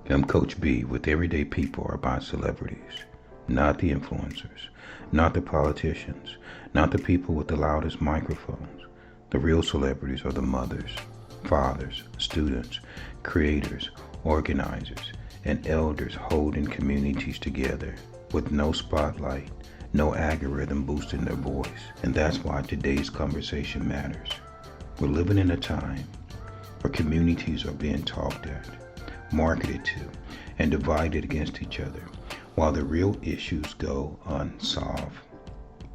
I'm Coach B with Everyday People Are About Celebrities, not the influencers, not the politicians, not the people with the loudest microphones. The real celebrities are the mothers, fathers, students, creators, organizers, and elders holding communities together with no spotlight, no algorithm boosting their voice. And that's why today's conversation matters. We're living in a time where communities are being talked at, marketed to, and divided against each other, while the real issues go unsolved.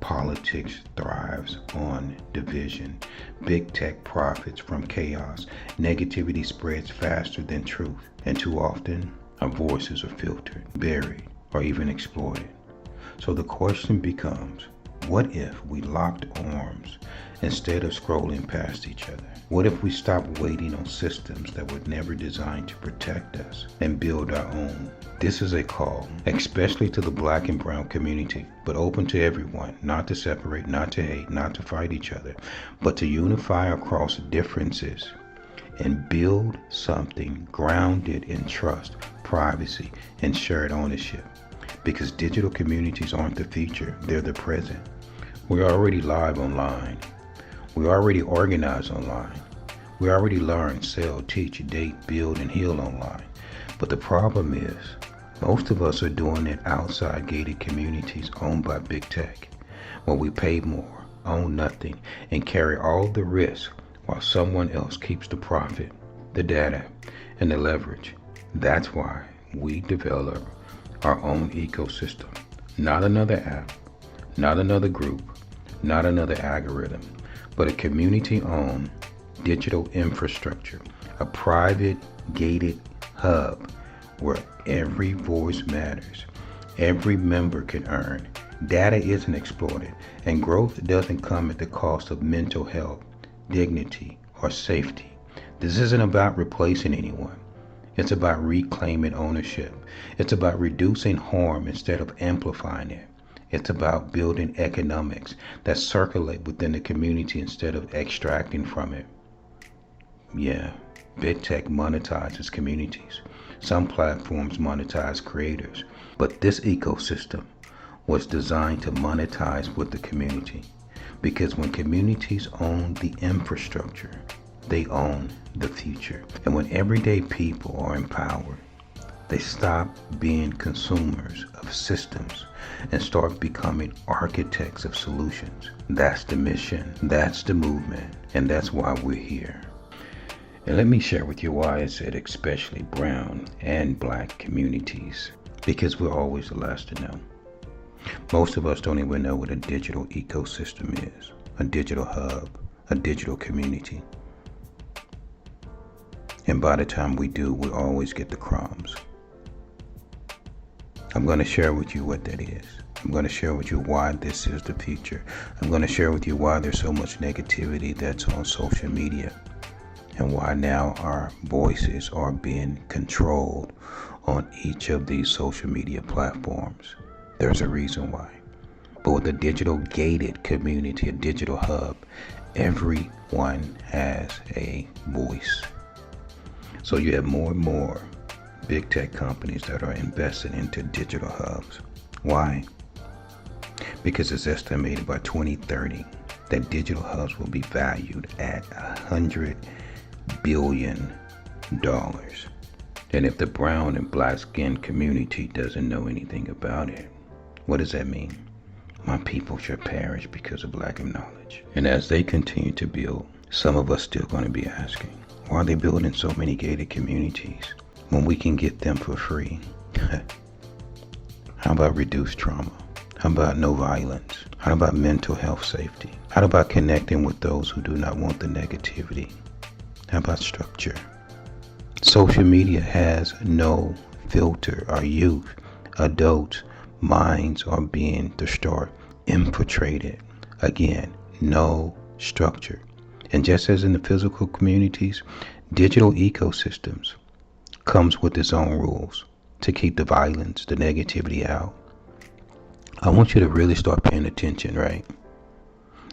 Politics thrives on division. Big tech profits from chaos. Negativity spreads faster than truth. And too often, our voices are filtered, buried, or even exploited. So the question becomes, what if we locked arms instead of scrolling past each other? What if we stopped waiting on systems that were never designed to protect us and build our own? This is a call, especially to the Black and brown community, but open to everyone, not to separate, not to hate, not to fight each other, but to unify across differences and build something grounded in trust, privacy, and shared ownership. Because digital communities aren't the future, they're the present. We're already live online. We already organize online. We already learn, sell, teach, date, build, and heal online. But the problem is, most of us are doing it outside gated communities owned by big tech, where we pay more, own nothing, and carry all the risk while someone else keeps the profit, the data, and the leverage. That's why we develop our own ecosystem. Not another app, not another group, not another algorithm, but a community-owned digital infrastructure, a private gated hub where every voice matters, every member can earn, data isn't exploited, and growth doesn't come at the cost of mental health, dignity, or safety. This isn't about replacing anyone. It's about reclaiming ownership. It's about reducing harm instead of amplifying it. It's about building economics that circulate within the community instead of extracting from it. Yeah, big tech monetizes communities. Some platforms monetize creators, but this ecosystem was designed to monetize with the community. Because when communities own the infrastructure, they own the future. And when everyday people are empowered, they stop being consumers of systems and start becoming architects of solutions. That's the mission, that's the movement, and that's why we're here. And let me share with you why I said especially brown and black communities, because we're always the last to know. Most of us don't even know what a digital ecosystem is, a digital hub, a digital community. And by the time we do, we always get the crumbs. I'm going to share with you what that is. I'm going to share with you why this is the future. I'm going to share with you why there's so much negativity that's on social media and why now our voices are being controlled on each of these social media platforms. There's a reason why. But with a digital gated community, a digital hub, everyone has a voice. So you have more and more big tech companies that are investing into digital hubs. Why? Because it's estimated by 2030 that digital hubs will be valued at $100 billion. And if the brown and black skinned community doesn't know anything about it, what does that mean? My people shall perish because of lack of knowledge. And as they continue to build, some of us still going to be asking, why are they building so many gated communities when we can get them for free? How about reduced trauma? How about no violence? How about mental health safety? How about connecting with those who do not want the negativity? How about structure? Social media has no filter. Our youth, adults, minds are being infiltrated. Again, no structure. And just as in the physical communities, digital ecosystems comes with its own rules to keep the violence, the negativity out. I want you to really start paying attention, right?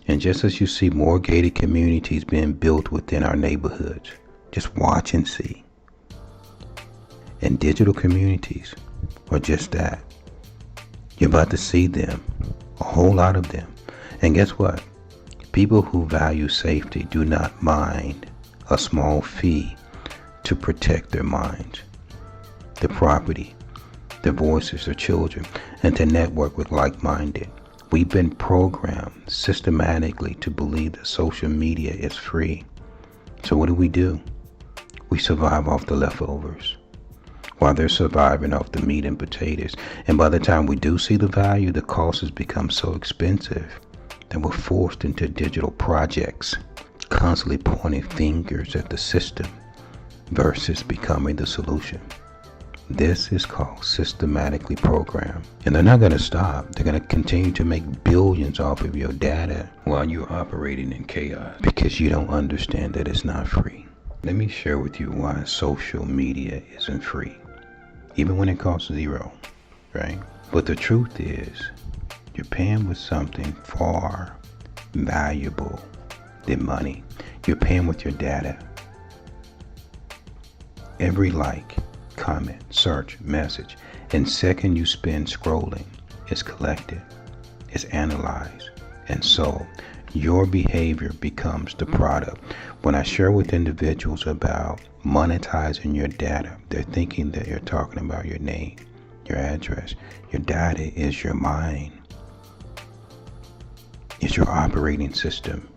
And just as you see more gated communities being built within our neighborhoods, just watch and see. And digital communities are just that. You're about to see them, a whole lot of them. And guess what? People who value safety do not mind a small fee to protect their minds, their property, their voices, their children, and to network with like-minded. We've been programmed systematically to believe that social media is free. So what do? We survive off the leftovers while they're surviving off the meat and potatoes. And by the time we do see the value, the cost has become so expensive that we're forced into digital projects, constantly pointing fingers at the system versus becoming the solution. This is called systematically programmed. And they're not going to stop. They're going to continue to make billions off of your data while you're operating in chaos because you don't understand that it's not free. Let me share with you why social media isn't free, even when it costs zero, right? But the truth is, you're paying with something far valuable than money. You're paying with your data. Every like, comment, search, message, and second you spend scrolling is collected, is analyzed, and sold. Your behavior becomes the product. When I share with individuals about monetizing your data, they're thinking that you're talking about your name, your address. Your data is your mind. It's your operating system.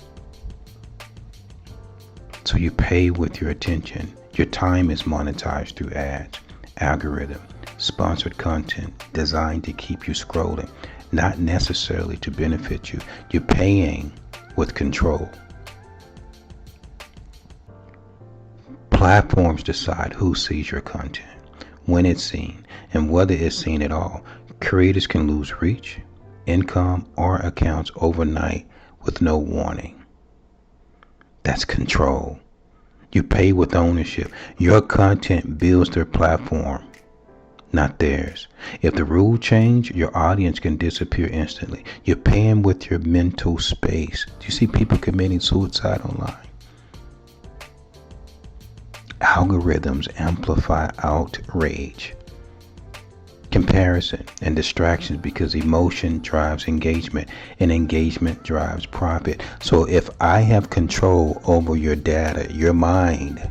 So you pay with your attention. Your time is monetized through ads, algorithm, sponsored content designed to keep you scrolling, not necessarily to benefit you. You're paying with control. Platforms decide who sees your content, when it's seen, and whether it's seen at all. Creators can lose reach, income, or accounts overnight with no warning. That's control. You pay with ownership. Your content builds their platform, not theirs. If the rule change, your audience can disappear instantly. You're paying with your mental space. Do you see people committing suicide online? Algorithms amplify outrage, comparison, and distractions because emotion drives engagement and engagement drives profit. So if I have control over your data, your mind,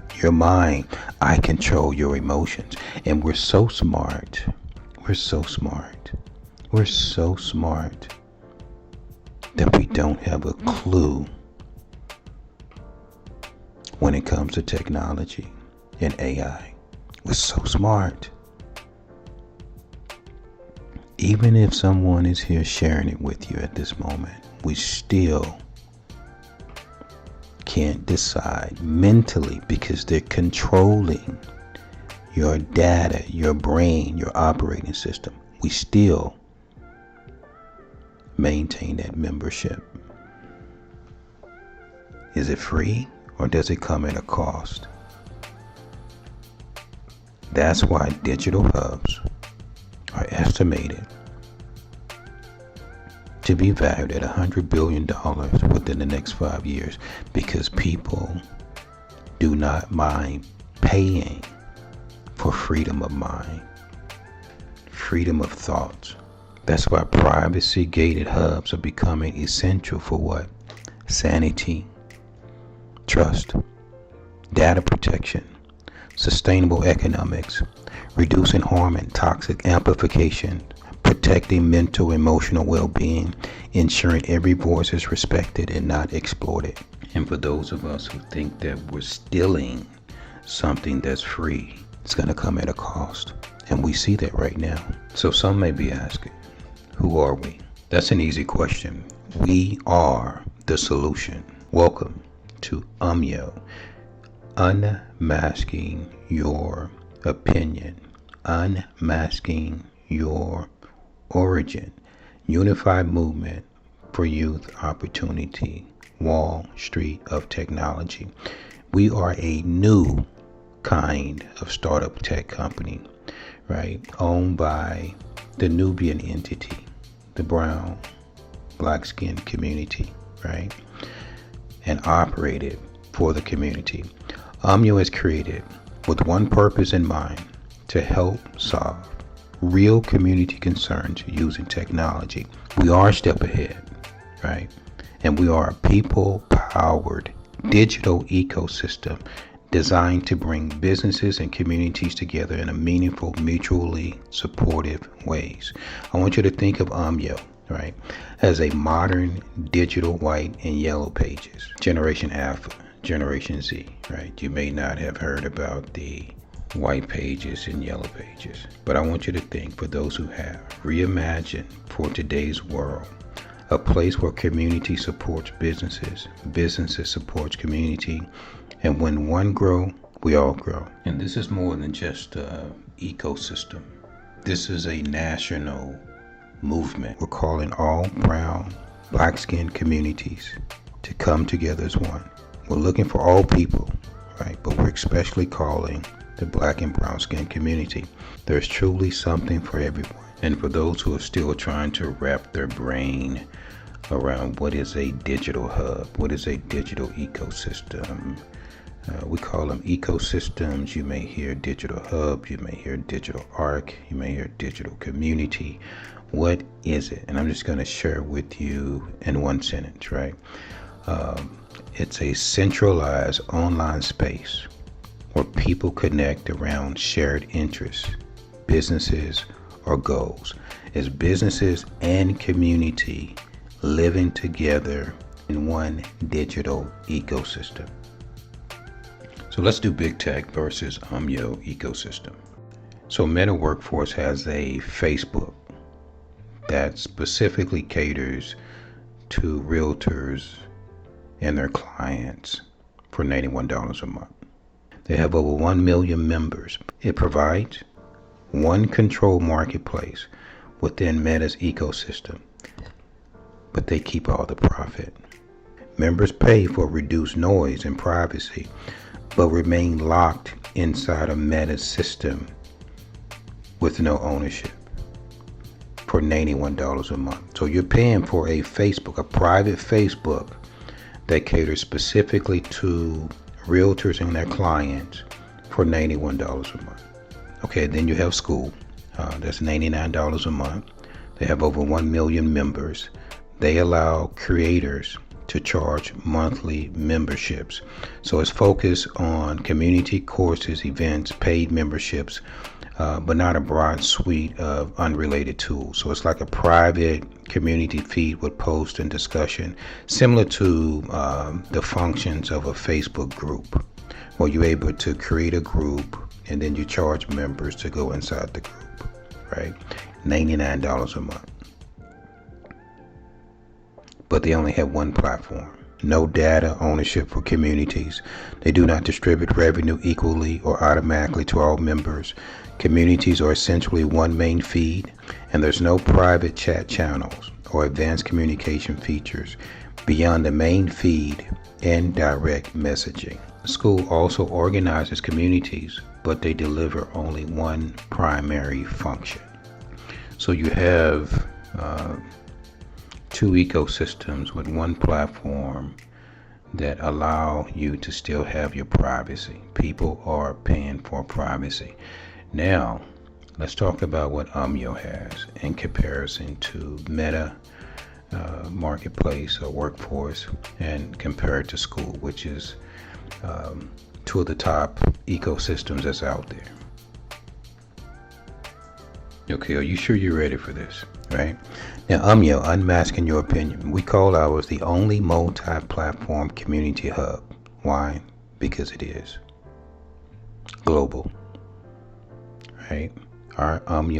I control your emotions. And we're so smart. We're so smart that we don't have a clue when it comes to technology and AI. We're so smart. Even if someone is here sharing it with you at this moment, we still can't decide mentally because they're controlling your data, your brain, your operating system. We still maintain that membership. Is it free or does it come at a cost? That's why digital hubs are estimated to be valued at $100 billion within the next 5 years because people do not mind paying for freedom of mind, freedom of thoughts. That's why privacy-gated hubs are becoming essential for what? Sanity, trust, data protection, sustainable economics, reducing harm and toxic amplification, protecting mental emotional well-being, ensuring every voice is respected and not exploited. And for those of us who think that we're stealing something that's free, it's going to come at a cost. And we see that right now. So some may be asking, who are we? That's an easy question. We are the solution. Welcome to Unmasking Your Opinion, Unmasking Your Origin, Unified Movement for Youth Opportunity, Wall Street of Technology. We are a new kind of startup tech company, right? Owned by the Nubian entity, the brown, black-skinned community, right? And operated for the community. Omyo is created with one purpose in mind, to help solve real community concerns using technology. We are a step ahead, right? And we are a people-powered digital ecosystem designed to bring businesses and communities together in a meaningful, mutually supportive ways. I want you to think of right, as a modern digital white and yellow pages. Generation Alpha, Generation Z, right? You may not have heard about the white pages and yellow pages, but I want you to think, for those who have, reimagine for today's world a place where community supports businesses, businesses supports community, and when one grow, we all grow. And this is more than just an ecosystem. This is a national movement. We're calling all brown, black-skinned communities to come together as one. We're looking for all people, right? But we're especially calling the black and brown skinned community. There's truly something for everyone. And for those who are still trying to wrap their brain around what is a digital hub, what is a digital ecosystem, we call them ecosystems. You may hear digital hub, you may hear digital arc, you may hear digital community. What is it? And I'm just going to share with you in one sentence, right? It's a centralized online space where people connect around shared interests, businesses, or goals. It's businesses and community living together in one digital ecosystem. So let's do big tech versus ecosystem. So Meta Workforce has a Facebook that specifically caters to realtors and their clients for $91 a month. They have over 1 million members. It provides one controlled marketplace within Meta's ecosystem, but they keep all the profit. Members pay for reduced noise and privacy, but remain locked inside a Meta system with no ownership for $91 a month. So you're paying for a Facebook, a private Facebook that caters specifically to realtors and their clients for $91 a month. Okay, then you have school. That's $99 a month. They have over 1 million members. They allow creators to charge monthly memberships. So it's focused on community courses, events, paid memberships, but not a broad suite of unrelated tools. So it's like a private community feed with posts and discussion, similar to the functions of a Facebook group, where you're able to create a group and then you charge members to go inside the group, right? $99 a month. But they only have one platform. No data ownership for communities. They do not distribute revenue equally or automatically to all members. Communities are essentially one main feed, and there's no private chat channels or advanced communication features beyond the main feed and direct messaging. The school also organizes communities, but they deliver only one primary function. So you have two ecosystems with one platform that allow you to still have your privacy. People are paying for privacy. Now, let's talk about what has in comparison to Meta Marketplace or Workforce, and compare it to school, which is two of the top ecosystems that's out there. Okay, are you sure you're ready for this, right? Now, unmasking your opinion. We call ours the only multi-platform community hub. Why? Because it is global, right? Our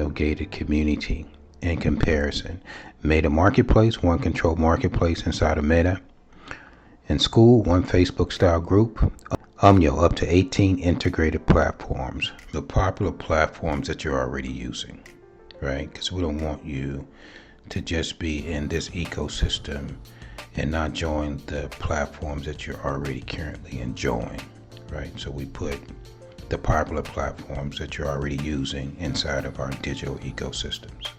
gated community, in comparison, Meta Marketplace, one controlled marketplace inside of Meta. In school, one Facebook style group. Up to 18 integrated platforms, the popular platforms that you're already using, right? Because we don't want you to just be in this ecosystem and not join the platforms that you're already currently enjoying, right? So we put the popular platforms that you're already using inside of our digital ecosystems.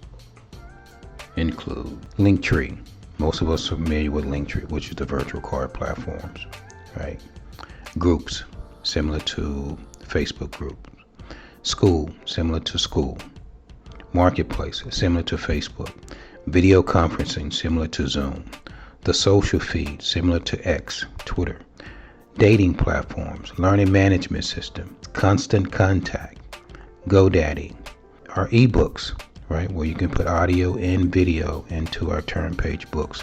Include Linktree. Most of us are familiar with Linktree, which is the virtual card platforms, right? Groups, similar to Facebook groups. School, similar to school. Marketplace, similar to Facebook. Video conferencing, similar to Zoom. The social feed, similar to X, Twitter. Dating platforms, learning management system, constant contact, GoDaddy. Our ebooks, right, where you can put audio and video into our turn page books.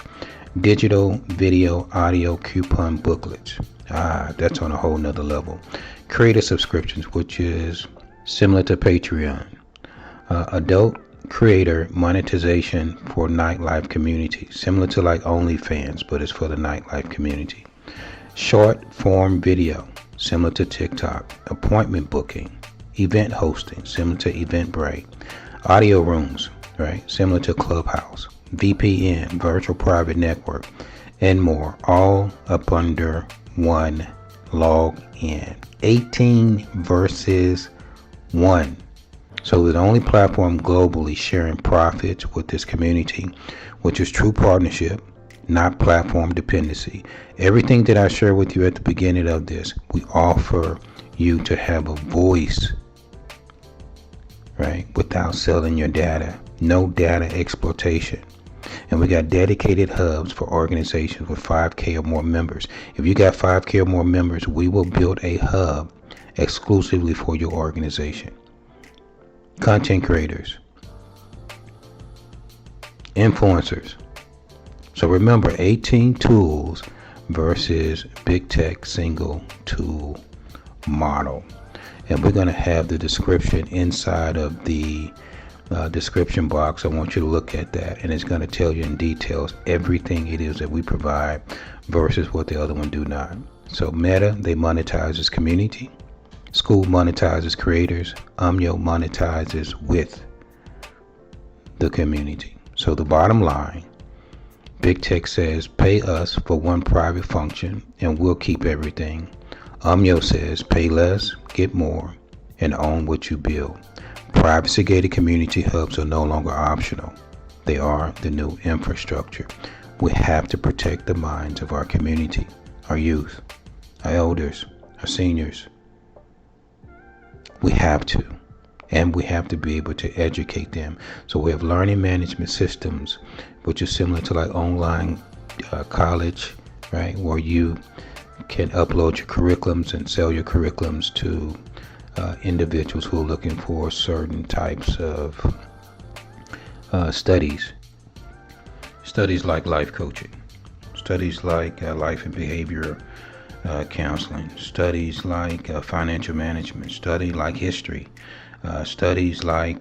Digital, video, audio coupon booklets. That's on a whole nother level. Creator subscriptions, which is similar to Patreon. Adult creator monetization for nightlife community, similar to like OnlyFans, but it's for the nightlife community. Short form video, similar to TikTok. Appointment booking, event hosting, similar to Eventbrite. Audio rooms, right, similar to Clubhouse. VPN, virtual private network, and more, all up under one login. 18 versus 1. So we're the only platform globally sharing profits with this community, which is true partnership, not platform dependency. Everything that I share with you at the beginning of this, we offer you to have a voice, right, without selling your data. No data exploitation. And we got dedicated hubs for organizations with 5K or more members. If you got 5K or more members, we will build a hub exclusively for your organization. Content creators, influencers. So remember, 18 tools versus big tech single tool model. And we're going to have the description inside of the description box. I want you to look at that, and it's going to tell you in details everything it is that we provide versus what the other one do not. So Meta, they monetizes community. School monetizes creators. Monetizes with the community. So the bottom line, big tech says pay us for one private function and we'll keep everything. says pay less, get more, and own what you build. Privacy gated community hubs are no longer optional. They are the new infrastructure. We have to protect the minds of our community, our youth, our elders, our seniors. We have to. And we have to be able to educate them. So we have learning management systems, which is similar to like online college, right? Where you can upload your curriculums and sell your curriculums to individuals who are looking for certain types of studies. Studies like life coaching, studies like life and behavior counseling, studies like financial management, study like history, studies like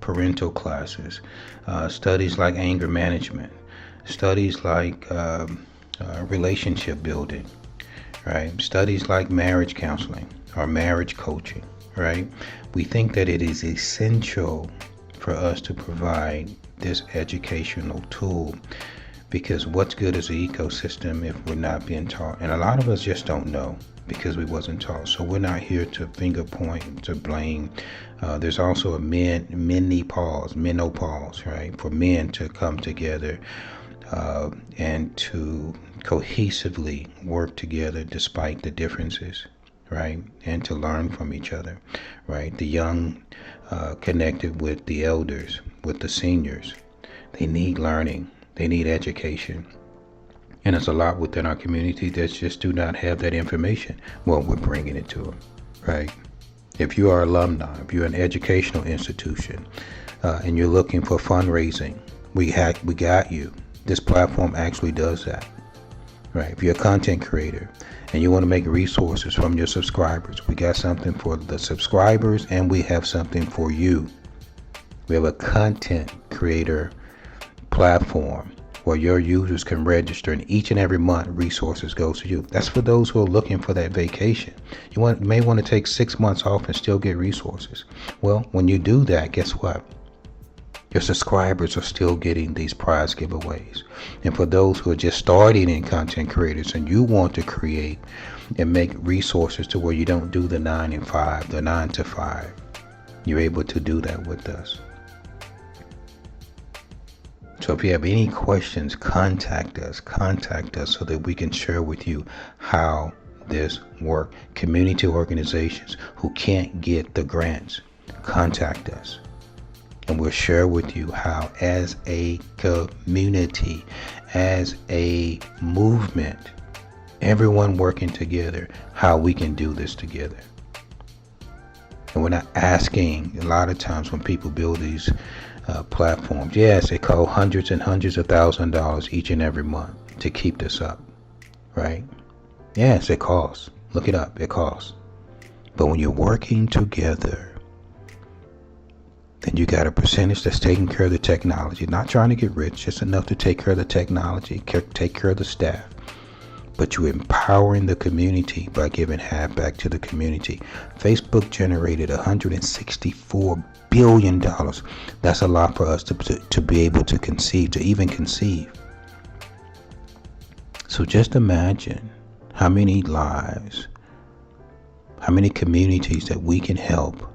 parental classes, studies like anger management, studies like relationship building, right? Studies like marriage counseling or marriage coaching, right? We think that it is essential for us to provide this educational tool, because what's good is an ecosystem if we're not being taught. And a lot of us just don't know because we wasn't taught. So we're not here to finger point, to blame. There's also a menopause, right? For men to come together and to cohesively work together despite the differences, right? And to learn from each other, right? The young connected with the elders, with the seniors. They need learning. They need education. And there's a lot within our community that just do not have that information. Well, we're bringing it to them, right? If you are alumni, if you're an educational institution, and you're looking for fundraising, we got you. This platform actually does that, right? If you're a content creator and you want to make resources from your subscribers, we got something for the subscribers, and we have something for you. We have a content creator platform where your users can register, and each and every month resources go to you. That's for those who are looking for that vacation. You may want to take 6 months off and still get resources. Well, when you do that, guess what? Your subscribers are still getting these prize giveaways. And for those who are just starting in content creators and you want to create and make resources to where you don't do the 9 to 5, you're able to do that with us. So if you have any questions, contact us so that we can share with you how this work. Community organizations who can't get the grants, contact us. And we'll share with you how, as a community, as a movement, everyone working together, how we can do this together. And we're not asking, a lot of times when people build these platforms, yes, it costs hundreds and hundreds of $1,000s each and every month to keep this up, right? Yes, it costs. Look it up, it costs. But when you're working together, then you got a percentage that's taking care of the technology, not trying to get rich, just enough to take care of the technology, take care of the staff. But you're empowering the community by giving half back to the community. Facebook generated $164 billion. That's a lot for us to be able to conceive, to even conceive. So just imagine how many lives, how many communities that we can help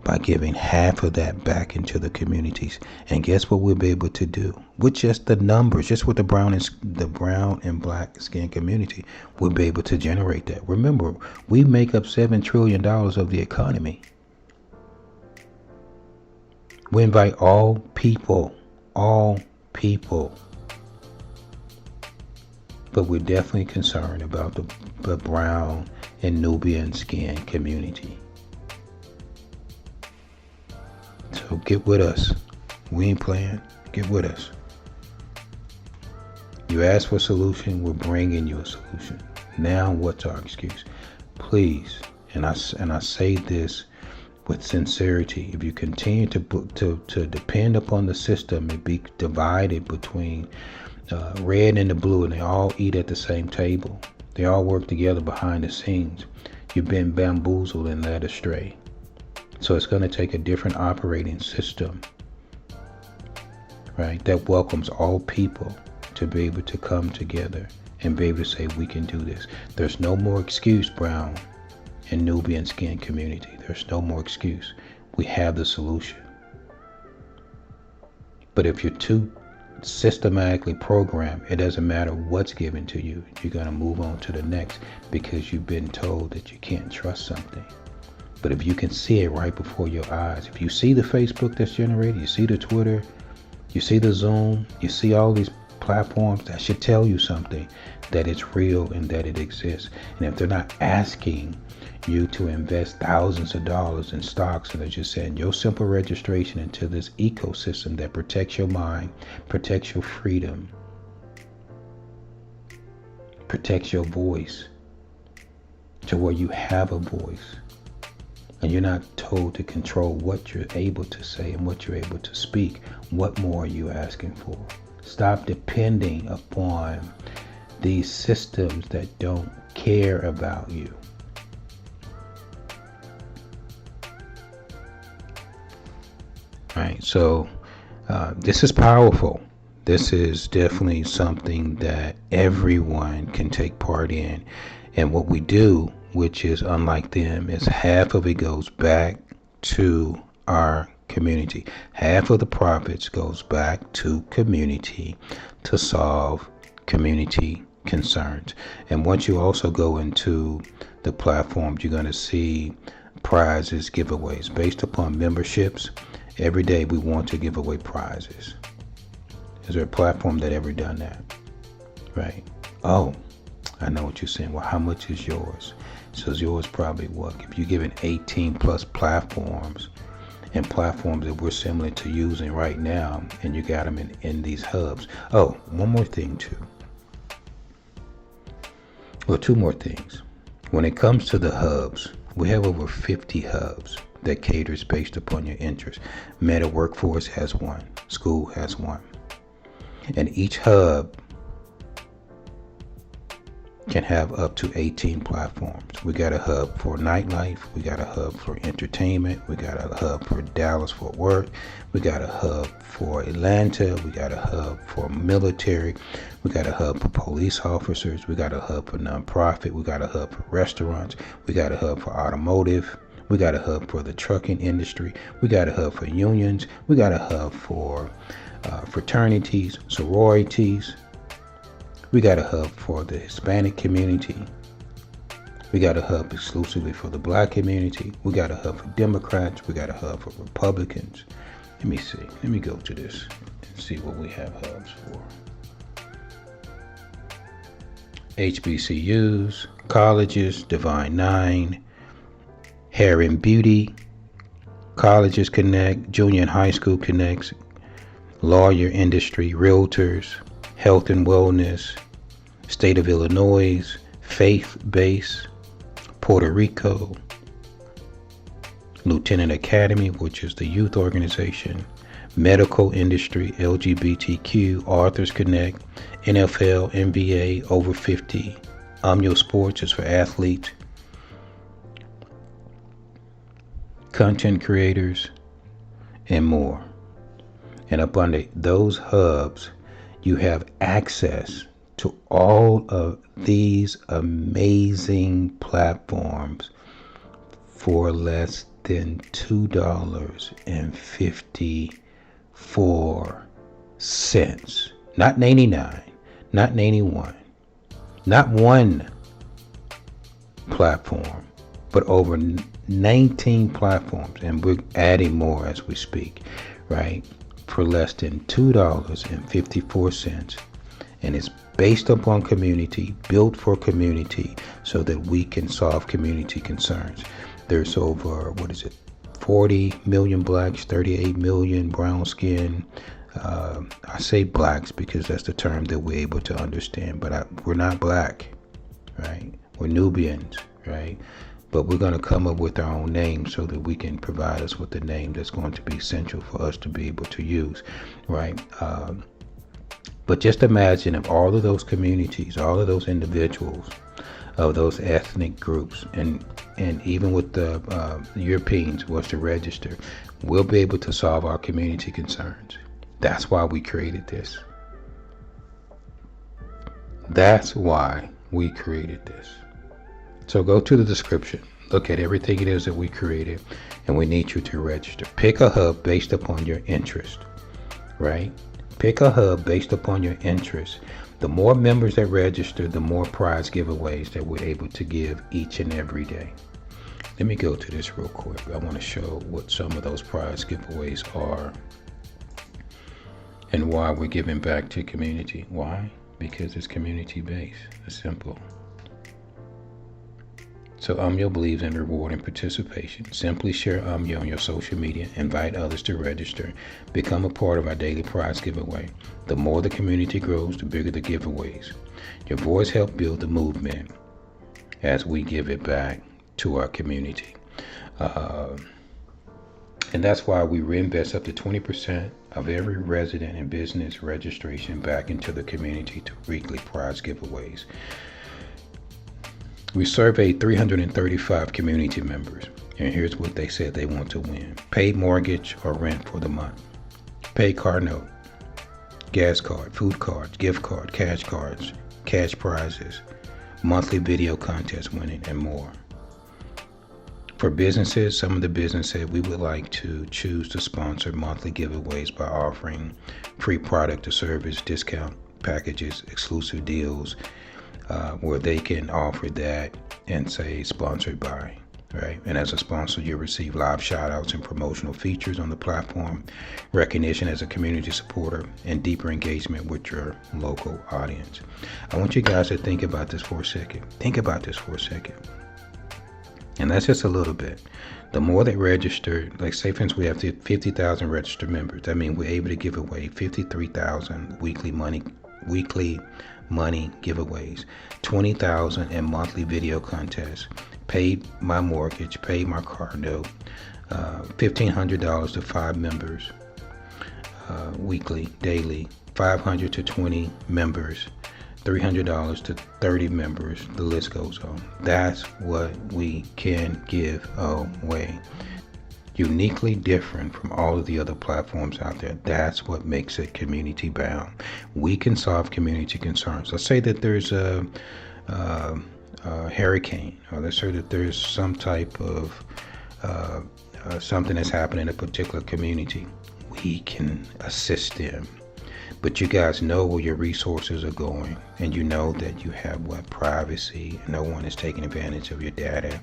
by giving half of that back into the communities. And guess what we'll be able to do with just the numbers, just with the brown and black skin community? We'll be able to generate that. Remember, we make up $7 trillion of the economy. We invite all people, but we're definitely concerned about the brown and Nubian skin community. So get with us. We ain't playing. Get with us. You asked for a solution, we're bringing you a solution. Now what's our excuse? Please, and I say this with sincerity, if you continue to depend upon the system and be divided between red and the blue, and they all eat at the same table, they all work together behind the scenes, you've been bamboozled and led astray. So it's going to take a different operating system, right, that welcomes all people to be able to come together and be able to say, we can do this. There's no more excuse, brown and Nubian skin community. There's no more excuse. We have the solution. But if you're too systematically programmed, it doesn't matter what's given to you. You're going to move on to the next because you've been told that you can't trust something. But if you can see it right before your eyes, if you see the Facebook that's generated, you see the Twitter, you see the Zoom, you see all these platforms, that should tell you something, that it's real and that it exists. And if they're not asking you to invest thousands of dollars in stocks, and they're just saying your simple registration into this ecosystem that protects your mind, protects your freedom, protects your voice, to where you have a voice. And you're not told to control what you're able to say and what you're able to speak. What more are you asking for? Stop depending upon these systems that don't care about you. Right, so this is powerful. This is definitely something that everyone can take part in. And what we do, which is unlike them, is half of it goes back to our community. Half of the profits goes back to community to solve community concerns. And once you also go into the platforms, you're going to see prizes, giveaways based upon memberships. Every day we want to give away prizes. Is there a platform that ever done that? Right? Oh, I know what you're saying. Well, how much is yours? So yours probably what? If you're given 18 plus platforms, and platforms that we're similar to using right now, and you got them in these hubs. Oh, one more thing too. Well, two more things. When it comes to the hubs, we have over 50 hubs that caters based upon your interests. Meta Workforce has one. School has one. And each hub can have up to 18 platforms. We got a hub for nightlife. We got a hub for entertainment. We got a hub for Dallas Fort Worth. We got a hub for Atlanta. We got a hub for military. We got a hub for police officers. We got a hub for nonprofit. We got a hub for restaurants. We got a hub for automotive. We got a hub for the trucking industry. We got a hub for unions. We got a hub for fraternities, sororities. We got a hub for the Hispanic community. We got a hub exclusively for the black community. We got a hub for Democrats. We got a hub for Republicans. Let me see. Let me go to this and see what we have hubs for. HBCUs, colleges, Divine Nine, Hair and Beauty, Colleges Connect, Junior and High School Connects, Lawyer Industry, Realtors, Health and Wellness, State of Illinois, Faith Base, Puerto Rico, Lieutenant Academy, which is the youth organization, Medical Industry, LGBTQ, Authors Connect, NFL, NBA, Over 50, Umyo Sports is for athletes, content creators, and more. And up under those hubs, you have access to all of these amazing platforms for less than $2.54. Not 99, not 91, not one platform, but over 19 platforms, and we're adding more as we speak, right? For less than $2.54. And it's based upon community, built for community, so that we can solve community concerns. There's over, 40 million blacks, 38 million brown skin. I say blacks because that's the term that we're able to understand, but we're not black, right? We're Nubians, right? But we're going to come up with our own name so that we can provide us with a name that's going to be essential for us to be able to use, right? But just imagine if all of those communities, all of those individuals, of those ethnic groups, and even with the Europeans was to register, we'll be able to solve our community concerns. That's why we created this. That's why we created this. So go to the description, look at everything it is that we created, and we need you to register. Pick a hub based upon your interest, right? Pick a hub based upon your interest. The more members that register, the more prize giveaways that we're able to give each and every day. Let me go to this real quick. I want to show what some of those prize giveaways are and why we're giving back to community. Why? Because it's community based. It's simple. So Umyo believes in reward and participation. Simply share Umyo on your social media, invite others to register, become a part of our daily prize giveaway. The more the community grows, the bigger the giveaways. Your voice helps build the movement as we give it back to our community. And that's why we reinvest up to 20% of every resident and business registration back into the community to weekly prize giveaways. We surveyed 335 community members, and here's what they said they want to win. Paid mortgage or rent for the month, paid car note, gas card, food cards, gift card, cash cards, cash prizes, monthly video contest winning, and more. For businesses, some of the businesses said we would like to choose to sponsor monthly giveaways by offering free product or service discount packages, exclusive deals, where they can offer that and say sponsored by, right? And as a sponsor, you'll receive live shout outs and promotional features on the platform, recognition as a community supporter, and deeper engagement with your local audience. I want you guys to think about this for a second. Think about this for a second. And that's just a little bit. The more they register, like say for instance, we have 50,000 registered members. That means we're able to give away 53,000 weekly money giveaways, 20,000 in monthly video contests, paid my mortgage, paid my car note, $1,500 to 5 members weekly, daily, 500 to 20 members, $300 to 30 members, the list goes on. That's what we can give away. Uniquely different from all of the other platforms out there. That's what makes it community bound. We can solve community concerns. Let's say that there's a hurricane, or let's say that there's some type of something that's happening in a particular community. We can assist them. But you guys know where your resources are going, and you know that you have privacy, and no one is taking advantage of your data,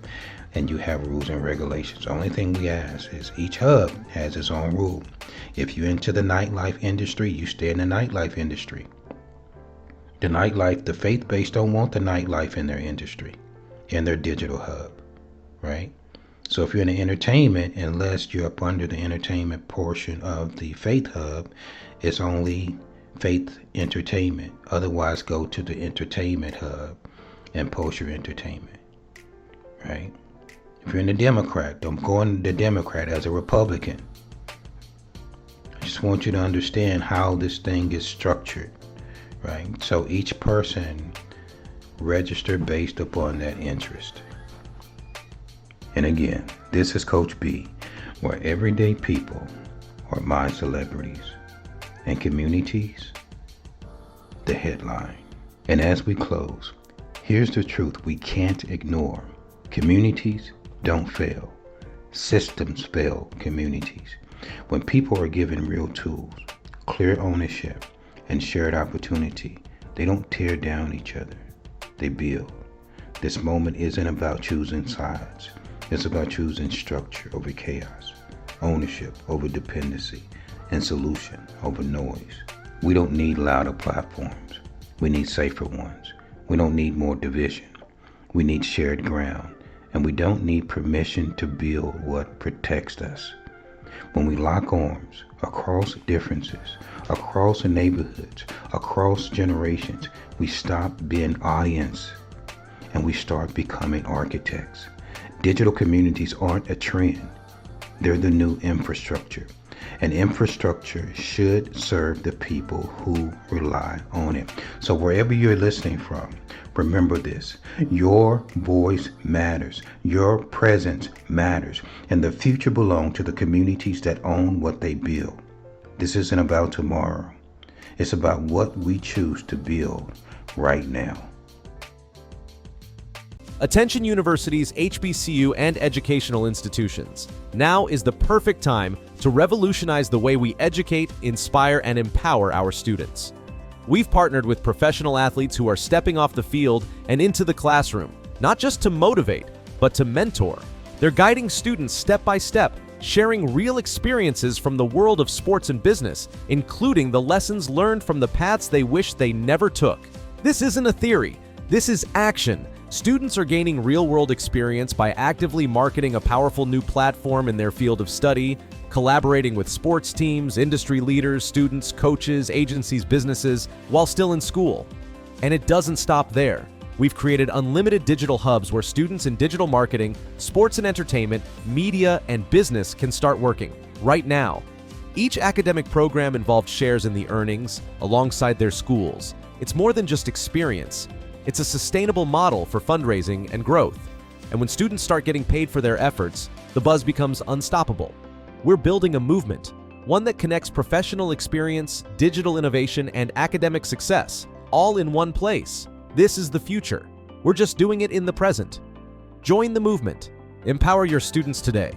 and you have rules and regulations. The only thing we ask is each hub has its own rule. If you're into the nightlife industry, you stay in the nightlife industry. The faith-based don't want the nightlife in their industry, in their digital hub, right? So if you're in the entertainment, unless you're up under the entertainment portion of the faith hub, it's only faith entertainment. Otherwise, go to the entertainment hub and post your entertainment, right? If you're in the Democrat, don't go in the Democrat as a Republican. I just want you to understand how this thing is structured, right? So each person register based upon that interest. And again, this is Coach B, where everyday people are my celebrities and communities, the headline. And as we close, here's the truth we can't ignore. Communities don't fail. Systems fail communities. When people are given real tools, clear ownership, and shared opportunity, they don't tear down each other. They build. This moment isn't about choosing sides. It's about choosing structure over chaos, ownership over dependency, and solution over noise. We don't need louder platforms. We need safer ones. We don't need more division. We need shared ground. And we don't need permission to build what protects us. When we lock arms across differences, across neighborhoods, across generations, we stop being audience and we start becoming architects. Digital communities aren't a trend. They're the new infrastructure. And infrastructure should serve the people who rely on it. So wherever you're listening from, remember this. Your voice matters. Your presence matters. And the future belongs to the communities that own what they build. This isn't about tomorrow. It's about what we choose to build right now. Attention universities, HBCU, and educational institutions. Now is the perfect time to revolutionize the way we educate, inspire, and empower our students. We've partnered with professional athletes who are stepping off the field and into the classroom, not just to motivate, but to mentor. They're guiding students step by step, sharing real experiences from the world of sports and business, including the lessons learned from the paths they wish they never took. This isn't a theory. This is action. Students are gaining real-world experience by actively marketing a powerful new platform in their field of study, collaborating with sports teams, industry leaders, students, coaches, agencies, businesses, while still in school. And it doesn't stop there. We've created unlimited digital hubs where students in digital marketing, sports and entertainment, media, and business can start working right now. Each academic program involved shares in the earnings alongside their schools. It's more than just experience. It's a sustainable model for fundraising and growth. And when students start getting paid for their efforts, the buzz becomes unstoppable. We're building a movement, one that connects professional experience, digital innovation, and academic success, all in one place. This is the future. We're just doing it in the present. Join the movement. Empower your students today.